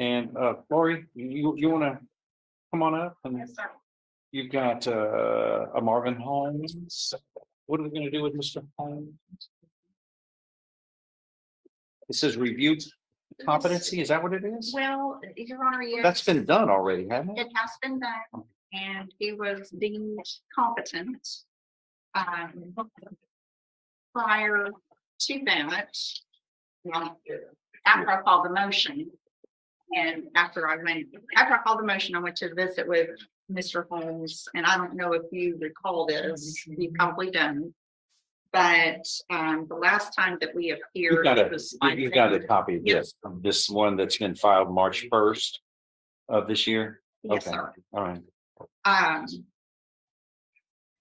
And Lori, you want to come on up? And Yes, sir. you've got a Marvin Holmes. What are we going to do with Mr. Holmes? It says reviewed competency. Is that what it is? Well, Your Honor, yes. That's been done already, hasn't it? It has been done, and he was deemed competent. Prior to that, after I called the motion, and after I called the motion, I went to visit with Mr. Holmes, and I don't know if you recall this, you probably don't. But the last time that we appeared, you've got a copy of this, of this one that's been filed March 1st of this year. Yes, Okay. sir. All right.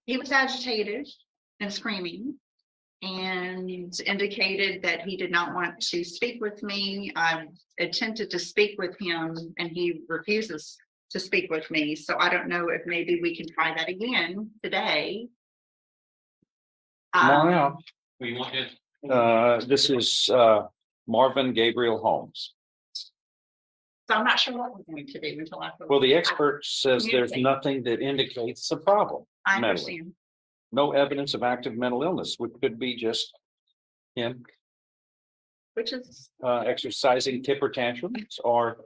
He was agitated and screaming and indicated that he did not want to speak with me. I attempted to speak with him and he refuses to speak with me. So I don't know if maybe we can try that again today. Come on out. This is Marvin Gabriel Holmes. So I'm not sure what we're going to do until after. Well, the expert says there's nothing that indicates a problem. I mentally. understand. No evidence of active mental illness, which could be just him Which is exercising temper tantrums or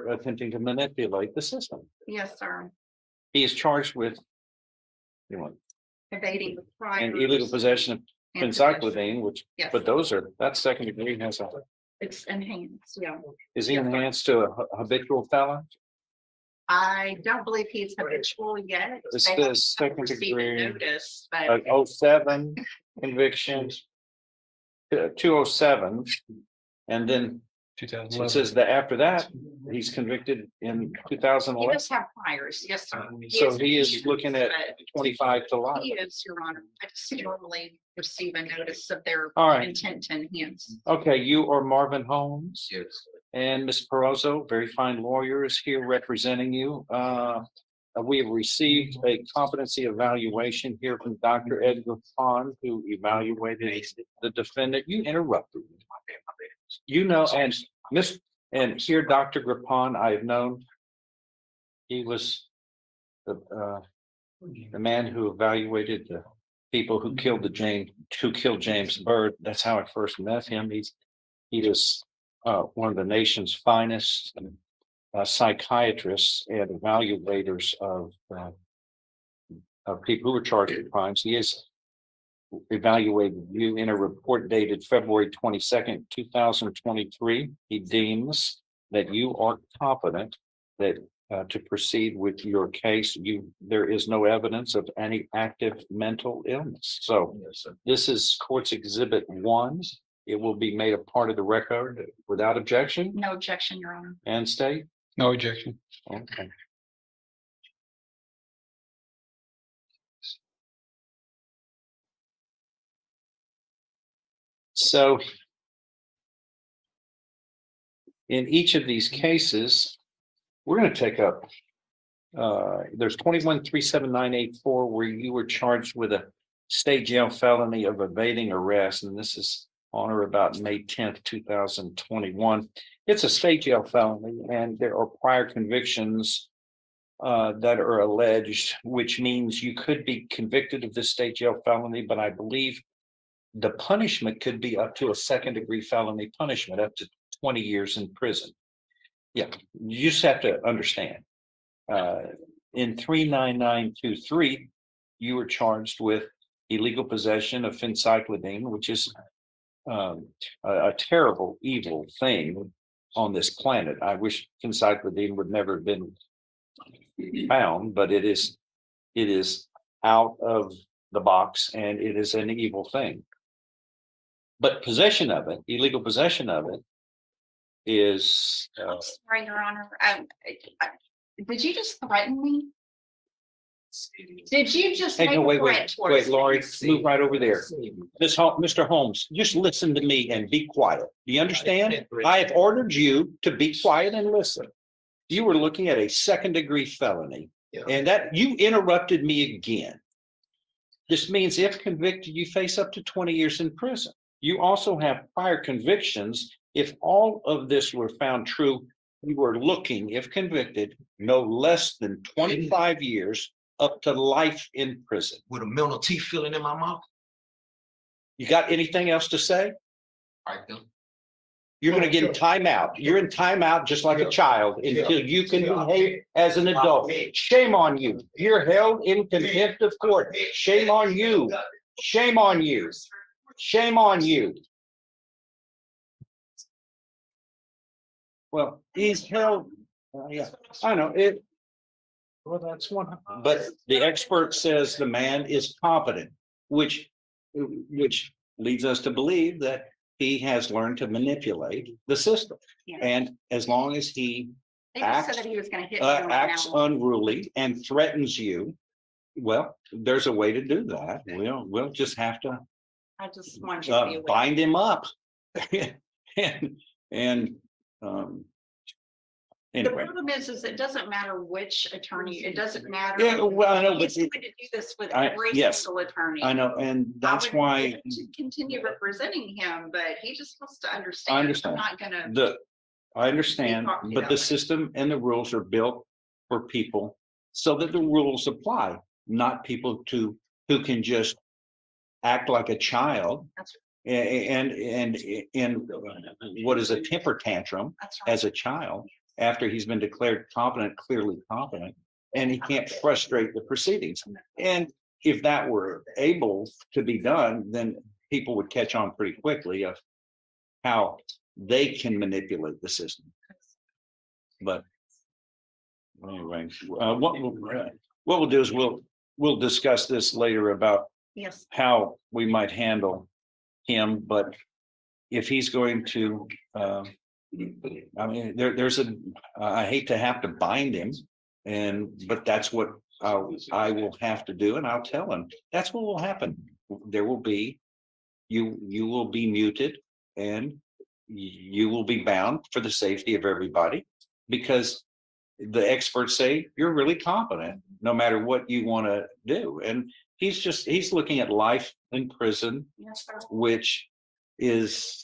attempting to manipulate the system. yes, sir. He is charged with Evading the prior and illegal possession of and phencyclidine, which Yes, but that's second degree. Has a it's enhanced. Yeah. is he Yes, sir. enhanced to a habitual felon? I don't believe he's habitual yet. This They haven't is second received a degree. notice, but 07 convictions, 207, and then it 2011. says that after that he's convicted in he 2011. does have priors. Yes, sir. So he is looking at 25 to life. He is, Your Honor. I just normally receive a notice of their All right. intent to enhance. Okay, you are Marvin Holmes. Yes. And Ms. Perozzo, very fine lawyer, is here representing you. We have received a competency evaluation here from Dr. Edgar Pond, who evaluated the defendant. You interrupted me. You know, and here, Dr. Grapon, I have known. He was the man who evaluated the people who killed James Byrd. That's how I first met him. He was one of the nation's finest psychiatrists and evaluators of people who were charged with crimes. He has evaluated you in a report dated February 22nd, 2023. He deems that you are competent that to proceed with your case. There is no evidence of any active mental illness. So this is Court's Exhibit 1. It will be made a part of the record without objection. No objection, Your Honor. And state? No objection. Okay. So in each of these cases, we're going to take up, there's 21-37984 where you were charged with a state jail felony of evading arrest. And this is on or about May 10th, 2021. It's a state jail felony and there are prior convictions that are alleged, which means you could be convicted of this state jail felony, but I believe the punishment could be up to a second degree felony punishment, up to 20 years in prison. Yeah, you just have to understand. In 39923, you were charged with illegal possession of phencyclidine, which is a terrible, evil thing on this planet. I wish phencyclidine would never have been found, but it is out of the box and it is an evil thing. But possession of it, illegal possession of it, is. I'm sorry, Your Honor. Did you just threaten me? Did you just make no, a wait, threat towards wait, me? Laurie, move right over there. Mr. Holmes, just listen to me and be quiet. Do you understand? I have ordered you to be quiet and listen. You were looking at a second degree felony, and that you interrupted me again. This means if convicted, you face up to 20 years in prison. You also have prior convictions. If all of this were found true, you are looking, if convicted, no less than 25 years up to life in prison. With a mental teeth feeling in my mouth. You got anything else to say? All right, then. You're gonna get in timeout. You're in timeout just like a child until you can behave as an adult. Shame on you. You're held in contempt of court. Shame on you. Shame on you. Shame on you. Well, he's held, yeah, I know it. Well, that's one, but the expert says the man is competent, which leads us to believe that he has learned to manipulate the system. Yeah. And as long as he They just said acts, that he was gonna hit me right acts now. unruly and threatens you, well, there's a way to do that. We'll just have to I just want you to be aware. bind him up. and The anyway. problem is it doesn't matter which attorney, it doesn't matter. Yeah, well, I know, but He's going to do this with I- every yes, single attorney. I know, and I that's would why like to continue representing him, but he just wants to understand. I I'm understand. not gonna, I understand, talk to you but that the way. system and the rules are built for people so that the rules apply, not people who can just act like a child. That's And what is a temper tantrum that's right. as a child after he's been declared competent, clearly competent, and he can't frustrate the proceedings. And if that were able to be done, then people would catch on pretty quickly of how they can manipulate the system. But anyway, what we'll do is we'll discuss this later about Yes, how we might handle him, but if he's going to, I mean, I hate to have to bind him, but that's what I will have to do, and I'll tell him, that's what will happen. There will be, you will be muted, and you will be bound for the safety of everybody, because the experts say you're really competent, no matter what you want to do. And he's looking at life in prison, yes, sir. which is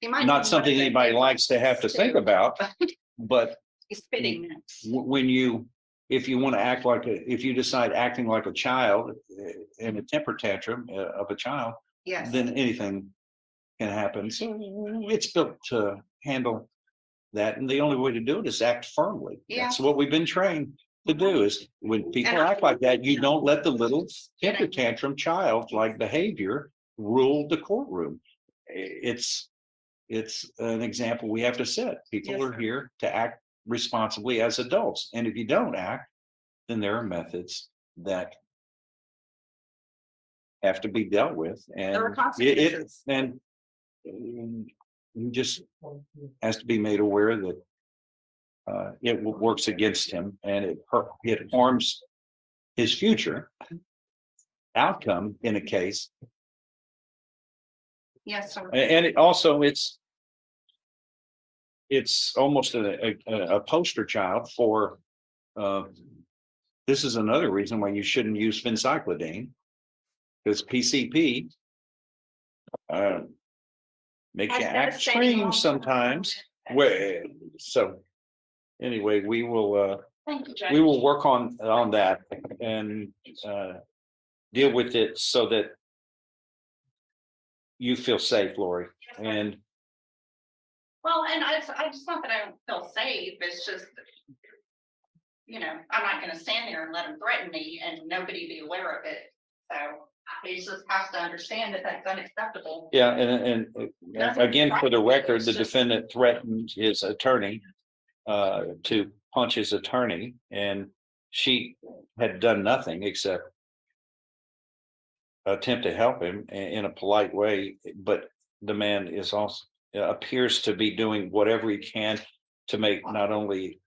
He might not be something motivated anybody likes to have to think too. about. But He's fitting next. if you want to act like if you decide acting like a child in a temper tantrum of a child, Yes. then anything can happen. So it's built to handle that, and the only way to do it is act firmly. Yeah. That's what we've been trained to do, is when people And I act like that, you know. don't let the little temper tantrum child-like behavior rule the courtroom. It's an example we have to set. People Yes, are sir. here to act responsibly as adults, and if you don't act, then there are methods that have to be dealt with, and There are consequences. he just has to be made aware that it works against him, and it harms his future outcome in a case. Yes, sir. And it also, it's almost a poster child for this is another reason why you shouldn't use phencyclidine, because PCP makes you Has act devastating strange long-term sometimes. So anyway, we will Thank you, Judge. we will work on that and deal with it so that you feel safe, Lori. And Well, and I just not that I don't feel safe, it's just, I'm not gonna stand there and let him threaten me and nobody be aware of it. So he just has to understand that that's unacceptable. yeah, and again, for the record, the defendant threatened his attorney to punch his attorney, and she had done nothing except attempt to help him in a polite way. But the man is also appears to be doing whatever he can to make not only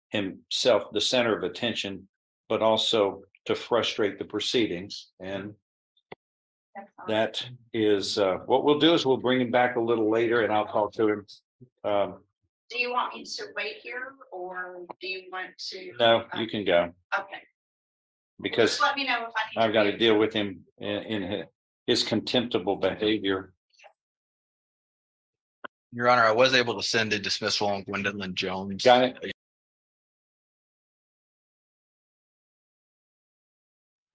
himself the center of attention, but also to frustrate the proceedings. And that is what we'll do is we'll bring him back a little later, and I'll talk to him. Do you want me to wait here or do you want to? No, you can go, Okay. because Just let me know if I need. I've got to deal with him in his contemptible behavior. Your Honor, I was able to send a dismissal on Gwendolyn Jones. Got it.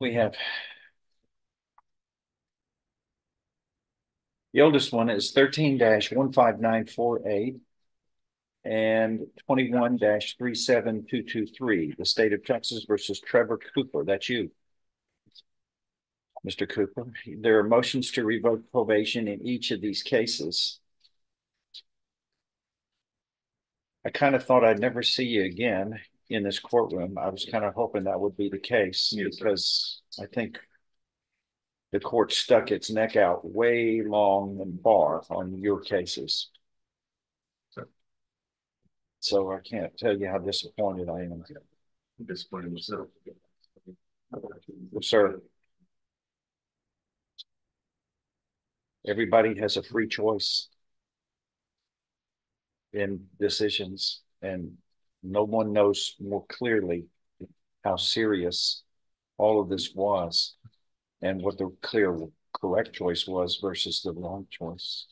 We have. The oldest one is 13-15948 and 21-37223, the state of Texas versus Trevor Cooper. That's you, Mr. Cooper. There are motions to revoke probation in each of these cases. I kind of thought I'd never see you again in this courtroom. I was kind of hoping that would be the case, because I think the court stuck its neck out way long and far on your cases. So I can't tell you how disappointed I am. Disappointed myself. Sir, everybody has a free choice in decisions, and no one knows more clearly how serious all of this was and what the clear correct choice was versus the wrong choice.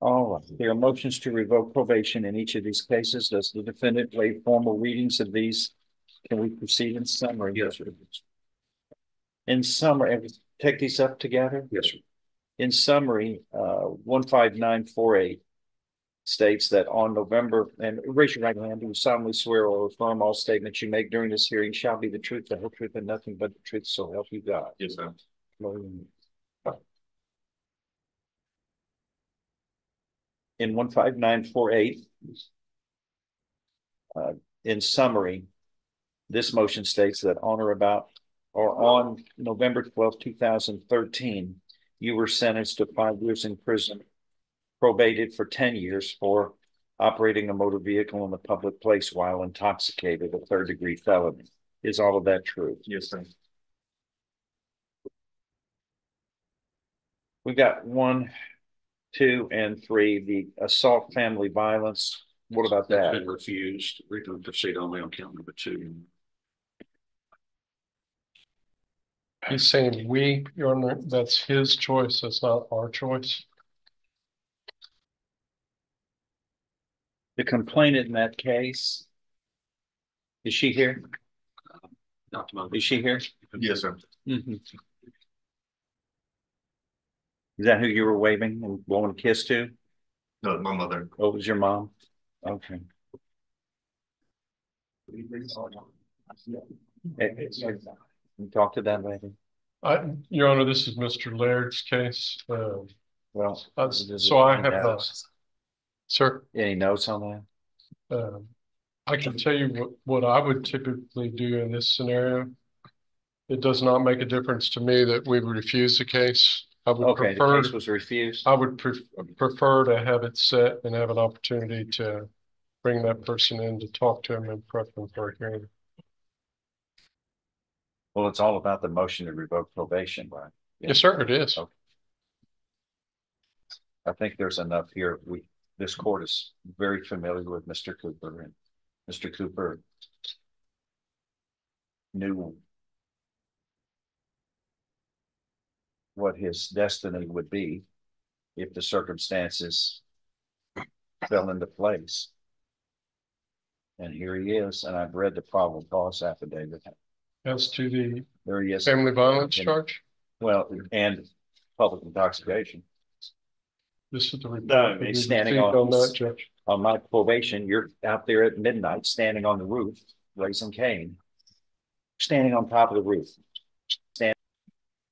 All right, there are motions to revoke probation in each of these cases. Does the defendant waive formal readings of these? Can we proceed in summary? Yes, sir. In summary, take these up together? Yes, sir. In summary, 15948 states that on November, and raise your right hand, do you solemnly swear or affirm all statements you make during this hearing shall be the truth, the whole truth, and nothing but the truth, so help you God? Yes, sir. In 15948, in summary, this motion states that on or about or on November 12, 2013, you were sentenced to 5 years in prison, probated for 10 years for operating a motor vehicle in a public place while intoxicated, a 3rd-degree felony. Is all of that true? Yes, sir. We got 1, 2, and 3, the assault, family violence. What about that? Been refused. We can proceed only on count number 2. He's saying we, Your Honor, that's his choice. That's not our choice. The complainant in that case, is she here? Not to my. Is she here? Yes, sir. Mm-hmm. Is that who you were waving and blowing a kiss to? No, my mother. Oh, it was your mom? Okay. You talk to that lady? Your Honor, this is Mr. Laird's case. Well, So I have, sir, any notes on that? I can tell you what I would typically do in this scenario. It does not make a difference to me that we refuse the case. I would Okay, the prefer, case was refused. I would prefer to have it set and have an opportunity to bring that person in to talk to him and prep them for a hearing. Well, it's all about the motion to revoke probation, right? Yes, sir, it is. Okay. I think there's enough here. This court is very familiar with Mr. Cooper, and Mr. Cooper knew what his destiny would be if the circumstances fell into place. And here he is, and I've read the probable cause affidavit. As to the There he is. family violence charge, Well, and public intoxication. this is the report. No, that he's we standing received on that, Judge. On my probation, you're out there at midnight, standing on the roof, raising Cain, standing on top of the roof, standing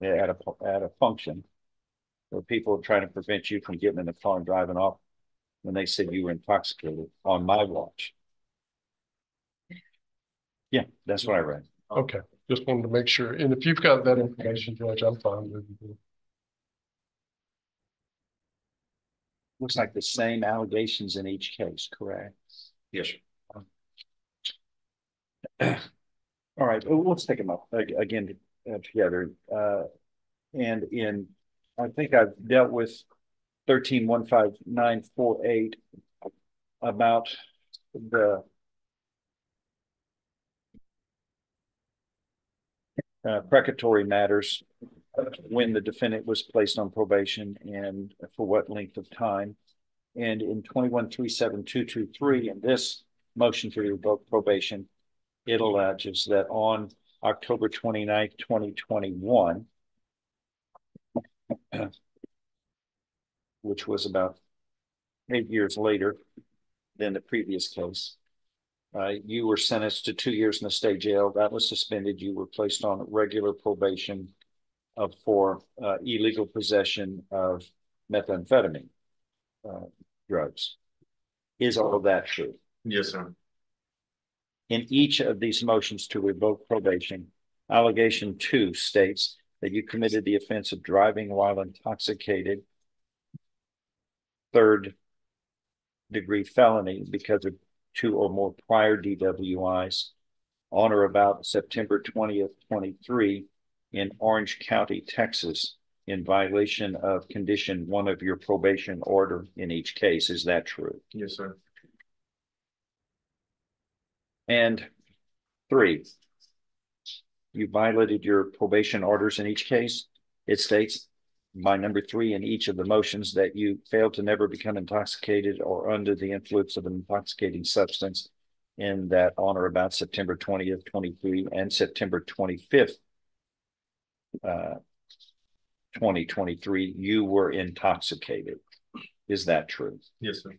at a function where people are trying to prevent you from getting in the car and driving off when they said you were intoxicated on my watch. Yeah, that's what I read. Okay, just wanted to make sure. And if you've got that information, Judge, I'm fine with it. Looks like the same allegations in each case, correct? Yes, sir. All right, well, let's take them up again together. And I think I've dealt with 13-15948 about precatory matters, when the defendant was placed on probation and for what length of time. And in 21-37223, in this motion to revoke probation, it alleges that on October 29th, 2021, which was about 8 years later than the previous case, you were sentenced to 2 years in the state jail. That was suspended. You were placed on regular probation for illegal possession of methamphetamine drugs. Is all of that true? Yes, sir. In each of these motions to revoke probation, allegation 2 states that you committed the offense of driving while intoxicated, third-degree felony because of 2 or more prior DWIs on or about September 20th, 23 in Orange County, Texas, in violation of condition 1 of your probation order in each case. Is that true? Yes, sir. And 3, you violated your probation orders in each case. It states by number 3 in each of the motions that you failed to never become intoxicated or under the influence of an intoxicating substance in that on or about September 20th, 23 and September 25th, 2023, you were intoxicated. Is that true? Yes, sir.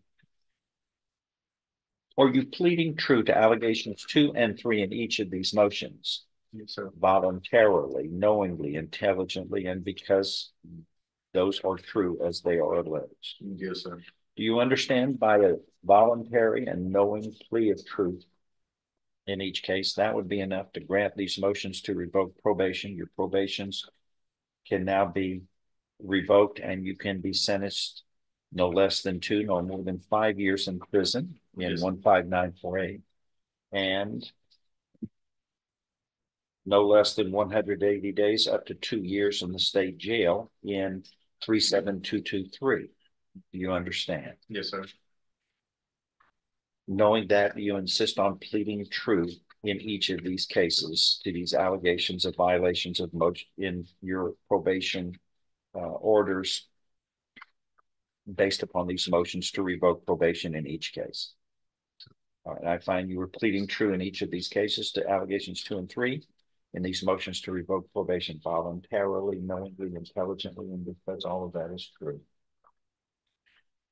Are you pleading true to allegations 2 and 3 in each of these motions? Yes, sir. Voluntarily, knowingly, intelligently, and because those are true as they are alleged. Yes, sir. Do you understand by a voluntary and knowing plea of truth in each case, that would be enough to grant these motions to revoke probation? Your probations can now be revoked and you can be sentenced no less than 2, no more than 5 years in prison in 15948, and no less than 180 days up to 2 years in the state jail in 37223. Do you understand? Yes, sir. Knowing that, you insist on pleading true in each of these cases to these allegations of violations of in your probation orders based upon these motions to revoke probation in each case. All right, I find you were pleading true in each of these cases to allegations 2 and 3 in these motions to revoke probation voluntarily, knowingly, intelligently, and because all of that is true.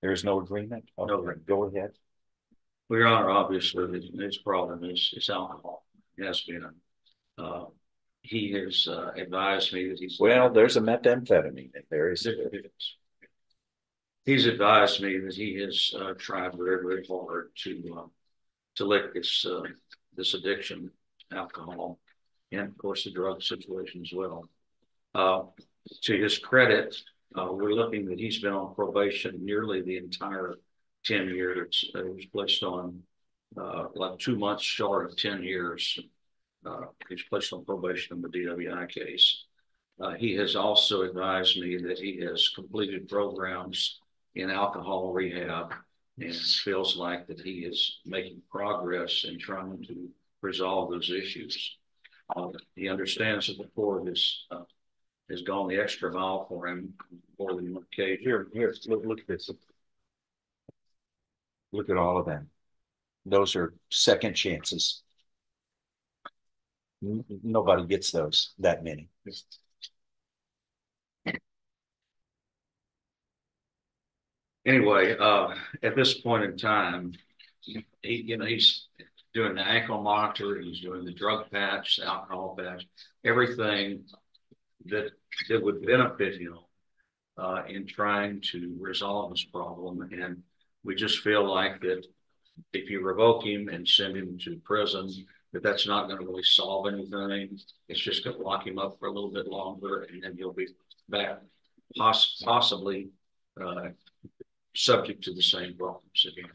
There is no agreement? Okay, No. go ahead. Well, Your Honor, obviously, his problem is alcohol. It has been. He has advised me that he's. Well, there's a methamphetamine in there. He's advised me that he has tried very, very hard to lick this addiction, alcohol, and of course the drug situation as well. To his credit, we're looking that he's been on probation nearly the entire 10 years. He was placed on like 2 months short of 10 years. He's placed on probation in the DWI case. He has also advised me that he has completed programs in alcohol rehab and feels like that he is making progress in trying to resolve those issues. He understands that the court has gone the extra mile for him more than one occasion. Here, look at this. Look at all of them. Those are second chances. Nobody gets those, that many. Anyway, at this point in time, he's doing the ankle monitor, he's doing the drug patch, the alcohol patch, everything that would benefit him in trying to resolve this problem. And we just feel like that if you revoke him and send him to prison, that's not going to really solve anything. It's just going to lock him up for a little bit longer, and then he'll be back, possibly subject to the same problems again.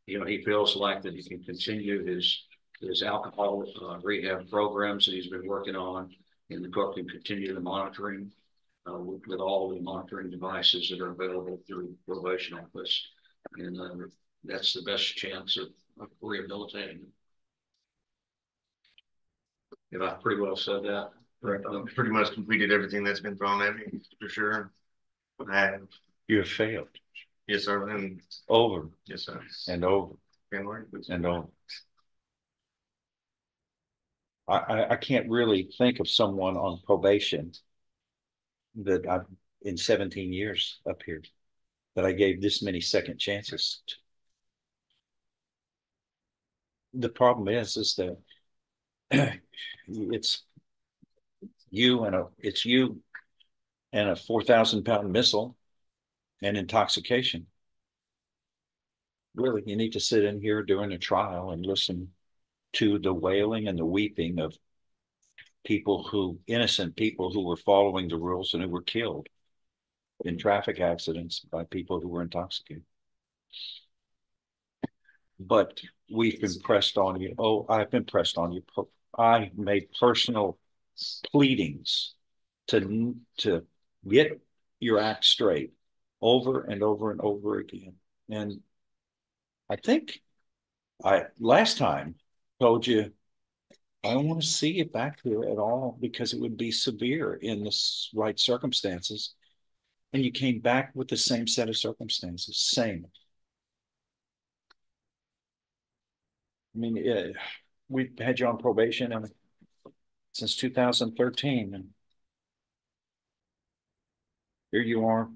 He feels like that he can continue his alcohol rehab programs that he's been working on, and the court can continue the monitoring with all the monitoring devices that are available through the probation office. And that's the best chance of rehabilitating him. If I pretty well said that. Right. Pretty much completed everything that's been thrown at me, for sure. I have, You have failed yes, sir, and over yes, sir. and over And over. and over. I can't really think of someone on probation that I've in 17 years up here that I gave this many second chances to. The problem is that it's you and a 4,000-pound missile and intoxication. Really, you need to sit in here during a trial and listen to the wailing and the weeping of innocent people who were following the rules and who were killed in traffic accidents by people who were intoxicated. But we've been pressed on you. Oh, I've been pressed on you. I made personal pleadings to get your act straight over and over and over again. And I think I last time told you I don't want to see you back here at all because it would be severe in the right circumstances. And you came back with the same set of circumstances, same. I mean, we've had you on probation since 2013, and here you are.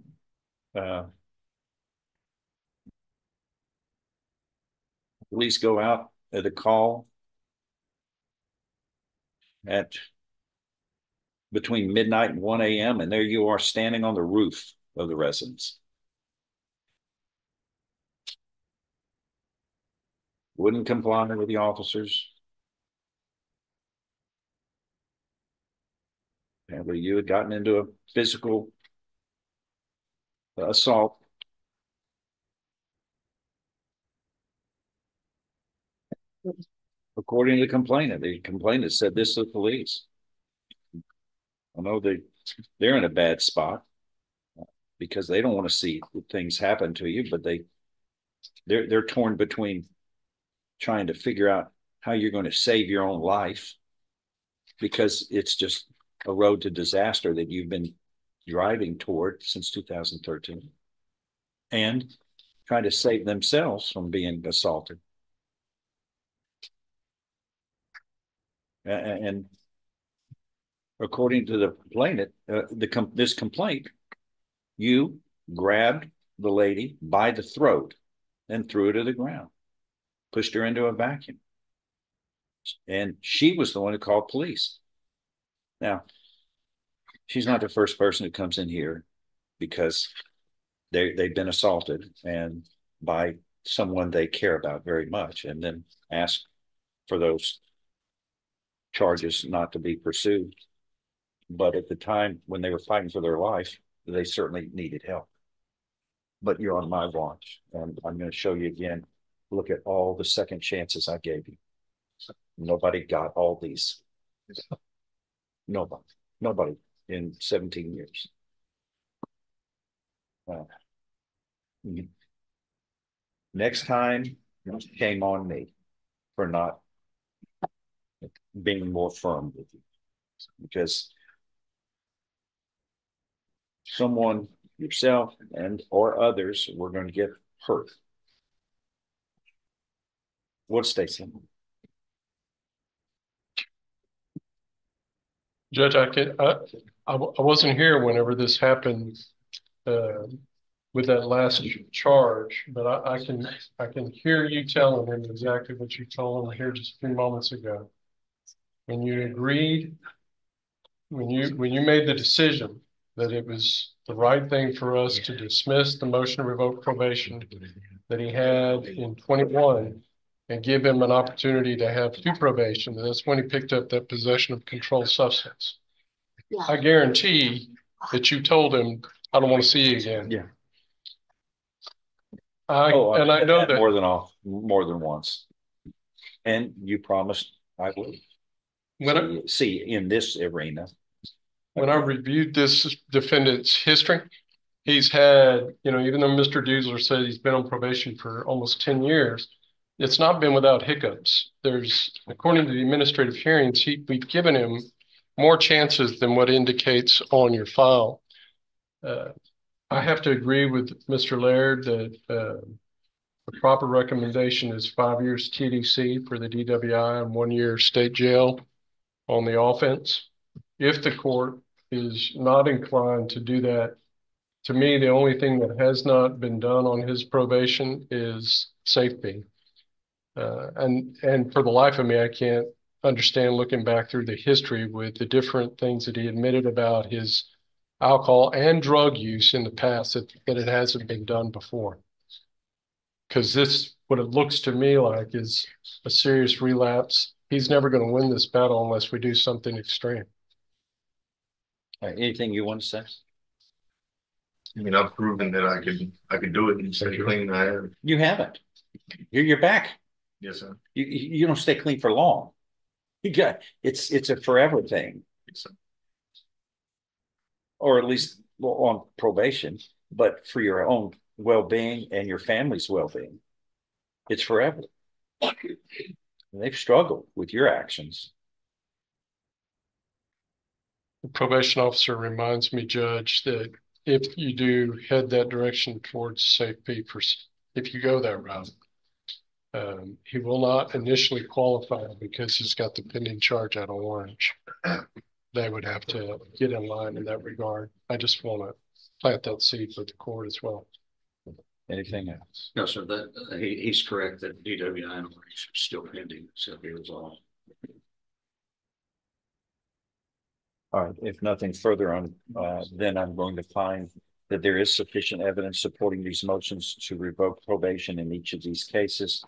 Police go out at a call at between midnight and 1 a.m. and there you are standing on the roof of the residence. Wouldn't comply with the officers. Apparently you had gotten into a physical assault. According to the complainant said this to the police. I know they're in a bad spot because they don't want to see things happen to you, but they're torn between trying to figure out how you're going to save your own life because it's just a road to disaster that you've been driving toward since 2013, and trying to save themselves from being assaulted. And according to the complainant, this complaint, you grabbed the lady by the throat and threw her to the ground, pushed her into a vacuum. And she was the one who called police. Now, she's not the first person who comes in here because they've been assaulted and by someone they care about very much, and then ask for those charges not to be pursued. But at the time when they were fighting for their life, they certainly needed help. But you're on my watch, and I'm going to show you again. Look at all the second chances I gave you. Nobody got all these. Nobody in 17 years. Next time, came on me for not being more firm with you, because someone, yourself and or others, were going to get hurt. What, Stacy? Judge, I wasn't here whenever this happened with that last charge, but I can hear you telling him exactly what you told him here just a few moments ago. When you agreed, when you made the decision that it was the right thing for us to dismiss the motion to revoke probation that he had in 21 and give him an opportunity to have 2 probation, that's when he picked up that possession of controlled substance. Yeah. I guarantee that you told him, I don't want to see you again. Yeah. I know that more than once. And you promised I would. See in this arena. When I reviewed this defendant's history, he's had, even though Mr. Dusler said he's been on probation for almost 10 years, it's not been without hiccups. There's, according to the administrative hearings, we've given him more chances than what indicates on your file. I have to agree with Mr. Laird that the proper recommendation is 5 years TDC for the DWI and 1 year state jail on the offense. If the court is not inclined to do that, to me, the only thing that has not been done on his probation is safety. And for the life of me, I can't understand looking back through the history with the different things that he admitted about his alcohol and drug use in the past that it hasn't been done before. Because this, what it looks to me like is a serious relapse. He's never going to win this battle unless we do something extreme. Anything you want to say? I mean, I've proven that I could do it and stay clean. I have. You haven't. You're back. Yes, sir. You don't stay clean for long. You got it's a forever thing, Yes, sir. or at least on probation, but for your own well-being and your family's well-being, it's forever. And they've struggled with your actions. The probation officer reminds me, Judge, that if you do head that direction towards safety, if you go that route, he will not initially qualify because he's got the pending charge out of Orange. They would have to get in line in that regard. I just want to plant that seed with the court as well. Anything else? No, sir, that he's correct that DWI and Orange are still pending, so he was all. All right, if nothing further on, then I'm going to find that there is sufficient evidence supporting these motions to revoke probation in each of these cases,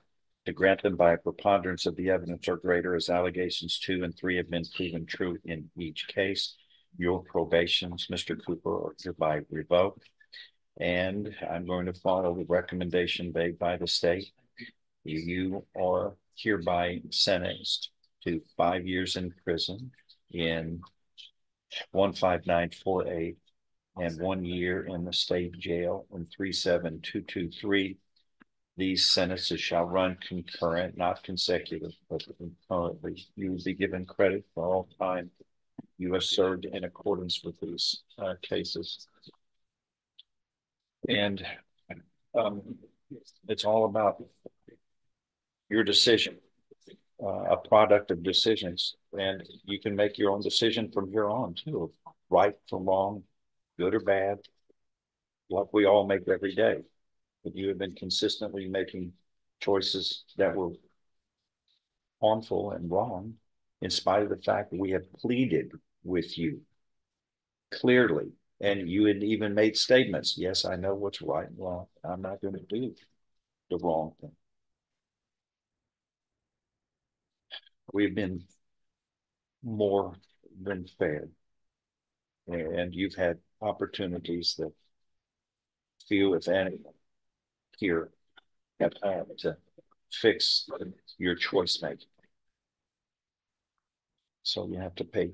to grant them by a preponderance of the evidence or greater, as allegations 2 and 3 have been proven true in each case. Your probations, Mr. Cooper, are hereby revoked. And I'm going to follow the recommendation made by the state. You are hereby sentenced to 5 years in prison in 15948 and 1 year in the state jail in 37223. These sentences shall run concurrent, not consecutive, but concurrently. You will be given credit for all time you have served in accordance with these cases. And it's all about your decision, a product of decisions. And you can make your own decision from here on too, right from wrong, good or bad, like we all make every day. But you have been consistently making choices that were harmful and wrong, in spite of the fact that we have pleaded with you clearly. And you had even made statements. Yes, I know what's right and wrong. I'm not going to do the wrong thing. We've been more than fair. And you've had opportunities that few, if any, here have had to fix your choice making. So you have to pay